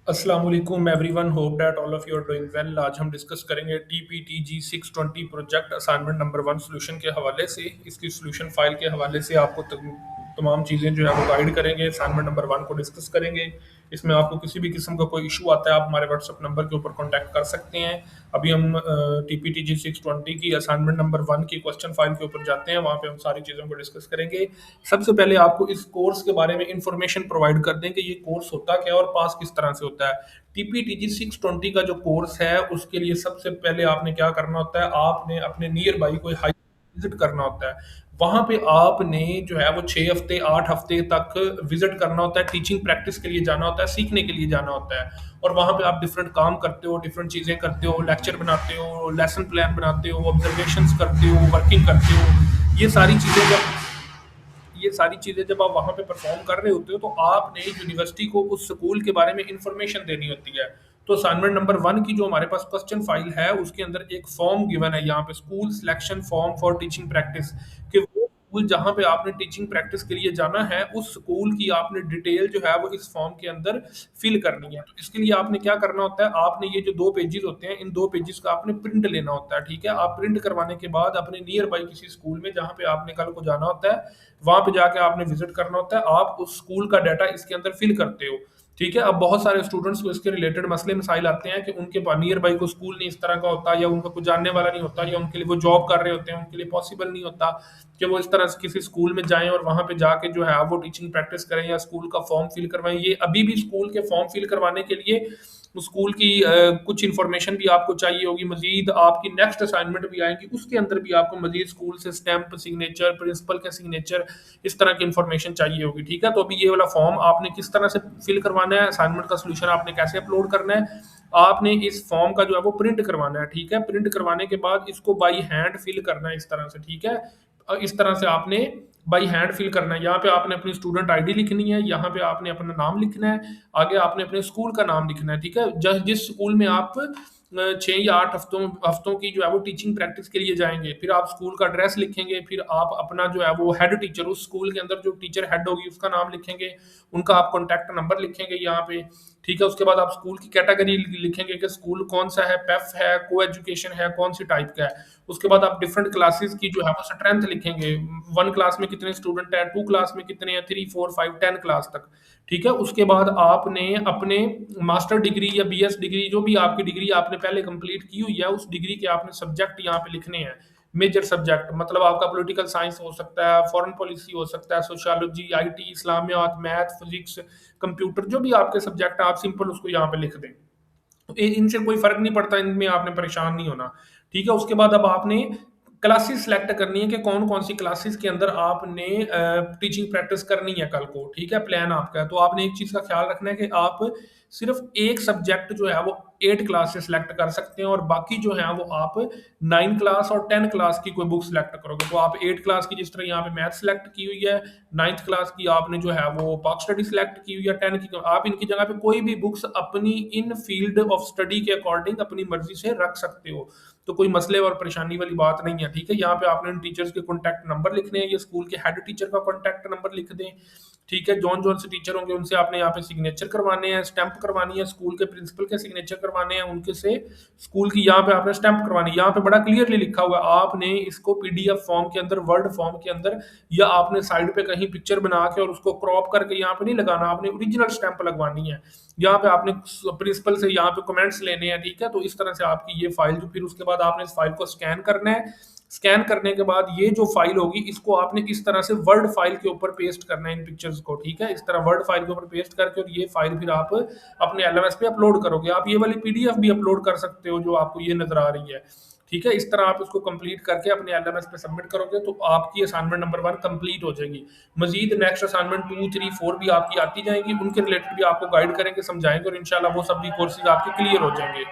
अस्सलाम वालेकुम everyone, hope that all of you are doing well. आज हम डिस्कस करेंगे TPTG 620 project assignment number 1 solution के हवाले से। इसकी सॉल्यूशन फाइल के हवाले से आपको तमाम चीज़ें जो है वो गाइड करेंगे। असाइनमेंट नंबर 1 को डिस्कस करेंगे। इसमें आपको किसी भी किस्म का कोई इशू आता है, आप हमारे व्हाट्सअप नंबर के ऊपर कॉन्टैक्ट कर सकते हैं। अभी हम टीपीटीजी 620 की असाइनमेंट नंबर 1 की क्वेश्चन फाइल के ऊपर जाते हैं, वहाँ पे हम सारी चीज़ों को डिस्कस करेंगे। सबसे पहले आपको इस कोर्स के बारे में इंफॉर्मेशन प्रोवाइड कर दें कि ये कोर्स होता क्या है और पास किस तरह से होता है। टीपीटीजी 620 का जो कोर्स है, उसके लिए सबसे पहले आपने क्या करना होता है, आपने अपने नियर बाई कोई हाई विजिट करना होता है। वहाँ पे आपने जो है वो 6 हफ्ते 8 हफ्ते तक विजिट करना होता है, टीचिंग प्रैक्टिस के लिए जाना होता है, सीखने के लिए जाना होता है। और वहाँ पे आप डिफरेंट काम करते हो, डिफरेंट चीज़ें करते हो, लेक्चर बनाते हो, लेसन प्लान बनाते हो, ऑब्जर्वेशंस करते हो, वर्किंग करते हो। ये सारी चीज़ें जब ये सारी चीज़ें जब आप वहाँ पे परफॉर्म कर रहे होते हो, तो आपने यूनिवर्सिटी को उस स्कूल के बारे में इंफॉर्मेशन देनी होती है। तो असाइनमेंट नंबर 1 की जो हमारे पास क्वेश्चन फाइल है, उसके अंदर एक फॉर्म गिवन है यहाँ पे, school selection form for teaching practice, कि वो स्कूल जहाँ पे आपने टीचिंग प्रैक्टिस के लिए जाना है, उस स्कूल की आपने डिटेल जो है वो इस फॉर्म के अंदर फिल करनी है। तो इसके लिए आपने क्या करना होता है, आपने ये जो 2 पेजेज़ होते हैं, इन 2 पेजेज़ का आपने प्रिंट लेना होता है, ठीक है? आप प्रिंट करवाने के बाद अपने नियर बाय किसी स्कूल में जहाँ पे आपने कल को जाना होता है, वहाँ पे जाके आपने विज़िट करना होता है, आप उस स्कूल का डाटा इसके अंदर फिल करते हो, ठीक है? अब बहुत सारे स्टूडेंट्स को इसके रिलेटेड मसले-मसाइल आते हैं कि उनके नियर बाय कोई स्कूल नहीं इस तरह का होता, या उनका कोई जानने वाला नहीं होता, या उनके लिए वो जॉब कर रहे होते हैं, उनके लिए पॉसिबल नहीं होता कि वो इस तरह से किसी स्कूल में जाएँ और वहाँ पे जाके जो है वो टीचिंग प्रैक्टिस करें या स्कूल का फॉर्म फिल करवाएँ। ये अभी भी स्कूल के फॉर्म फिल करवाने के लिए उस स्कूल की कुछ इन्फॉर्मेशन भी आपको चाहिए होगी। मज़ीद आपकी नेक्स्ट असाइनमेंट भी आएँगी, उसके अंदर भी आपको मज़ीद स्कूल से स्टैम्प, सिग्नेचर, प्रिंसिपल का सिग्नेचर, इस तरह की इन्फॉर्मेशन चाहिए होगी, ठीक है? तो अभी ये वाला फॉर्म आपने किस तरह से फिल करवाना है, असाइनमेंट का सॉल्यूशन आपने कैसे अपलोड करना है, आपने इस फॉर्म का जो है वो प्रिंट करवाना है, ठीक है? प्रिंट करवाने के बाद इसको बाय हैंड फिल करना है इस तरह से, ठीक है? इस तरह से आपने बाय हैंड फिल करना है। यहाँ पे आपने अपनी स्टूडेंट आईडी लिखनी है, यहाँ पे आपने अपना नाम लिखना है, आगे आपने अपने स्कूल का नाम लिखना है, ठीक है? जिस स्कूल में आप 6 या 8 हफ्तों हफ्तों की जो है वो टीचिंग प्रैक्टिस के लिए जाएँगे, फिर आप स्कूल का एड्रेस लिखेंगे, फिर आप अपना जो है वो हेड टीचर, उस स्कूल के अंदर जो टीचर हेड होगी उसका नाम लिखेंगे, उनका आप कॉन्टैक्ट नंबर लिखेंगे यहाँ पे, ठीक है? उसके बाद आप स्कूल की कैटेगरी लिखेंगे कि स्कूल कौन-सा है, पेफ है, को-एजुकेशन है, कौन-सी टाइप का है। उसके बाद आप डिफरेंट क्लासेस की जो है वो स्ट्रेंथ लिखेंगे, 1 क्लास में कितने स्टूडेंट हैं, 2 क्लास में कितने हैं, 3, 4, 5, 10 क्लास तक, ठीक है? उसके बाद आपने अपने मास्टर डिग्री या बीएस डिग्री, जो भी आपकी डिग्री आपने पहले कंप्लीट की हुई है, उस डिग्री के आपने सब्जेक्ट यहाँ पे लिखने हैं। मेजर सब्जेक्ट मतलब आपका पॉलिटिकल साइंस हो सकता है, फॉरेन पॉलिसी हो सकता है, सोशियोलॉजी, आईटी, इस्लामियात, मैथ, फिजिक्स, कंप्यूटर, जो भी आपके सब्जेक्ट हैं, आप सिंपल उसको यहाँ पे लिख दें। तो इनसे कोई फ़र्क नहीं पड़ता, इनमें आपने परेशान नहीं होना, ठीक है? उसके बाद अब आपने क्लासेस सेलेक्ट करनी है कि कौन-कौन सी क्लासेस के अंदर आपने टीचिंग प्रैक्टिस करनी है कल को, ठीक है? प्लान आपका है। तो आपने एक चीज़ का ख़्याल रखना है कि आप सिर्फ़ एक सब्जेक्ट जो है वो 8 क्लास से सेलेक्ट कर सकते हैं, और बाकी जो है वो आप 9 क्लास और 10 क्लास की कोई बुक सेलेक्ट करोगे। तो आप 8 क्लास की जिस तरह यहाँ पे मैथ सेलेक्ट की हुई है, 9th क्लास की आपने जो है वो पाक स्टडी सेलेक्ट की हुई है, 10 की आप इनकी जगह पे कोई भी बुक्स अपनी इन फील्ड ऑफ स्टडी के अकॉर्डिंग अपनी मर्ज़ी से रख सकते हो। तो कोई मसले और परेशानी वाली बात नहीं है, ठीक है? यहाँ पे आपने उन टीचर्स के कॉन्टैक्ट नंबर लिखने हैं, या स्कूल के हेड टीचर का कॉन्टैक्ट नंबर लिख दें, ठीक है? जौन-जौन से टीचर होंगे उनसे आपने यहाँ पे सिग्नेचर करवाने हैं, स्टैम्प करवानी है, स्कूल के प्रिंसिपल के सिग्नेचर करवाने हैं, उनके से स्कूल की यहाँ पे आपने स्टैम्प करवानी है। यहाँ पे बड़ा क्लियरली लिखा हुआ है, आपने इसको पीडीएफ फॉर्म के अंदर, वर्ड फॉर्म के अंदर, या आपने साइड पे कहीं पिक्चर बना के और उसको क्रॉप करके यहाँ पे नहीं लगाना, आपने ओरिजिनल स्टैम्प लगवानी है। यहाँ पे आपने प्रिंसिपल से यहाँ पे कमेंट्स लेने हैं, ठीक है? तो इस तरह से आपकी ये फाइल, जो फिर उसके बाद आपने इस फाइल को स्कैन करना है। स्कैन करने के बाद ये जो फाइल होगी, इसको आपने इस तरह से वर्ड फाइल के ऊपर पेस्ट करना है इन पिक्चर्स को, ठीक है? इस तरह वर्ड फाइल के ऊपर पेस्ट करके, और ये फाइल फिर आप अपने एलएमएस पे अपलोड करोगे। आप ये वाली पीडीएफ भी अपलोड कर सकते हो जो आपको ये नज़र आ रही है, ठीक है? इस तरह आप इसको कंप्लीट करके अपने एलएमएस पे सबमिट करोगे, तो आपकी असाइनमेंट नंबर 1 कंप्लीट हो जाएगी। मज़ीद नेक्स्ट असाइनमेंट 2, 3, 4 भी आपकी आती जाएँगी, उनके रिलेटेड भी आपको गाइड करेंगे, समझाएँगे, और इंशाल्लाह वो सब भी कोर्सेज़ आपके क्लियर हो जाएँगे।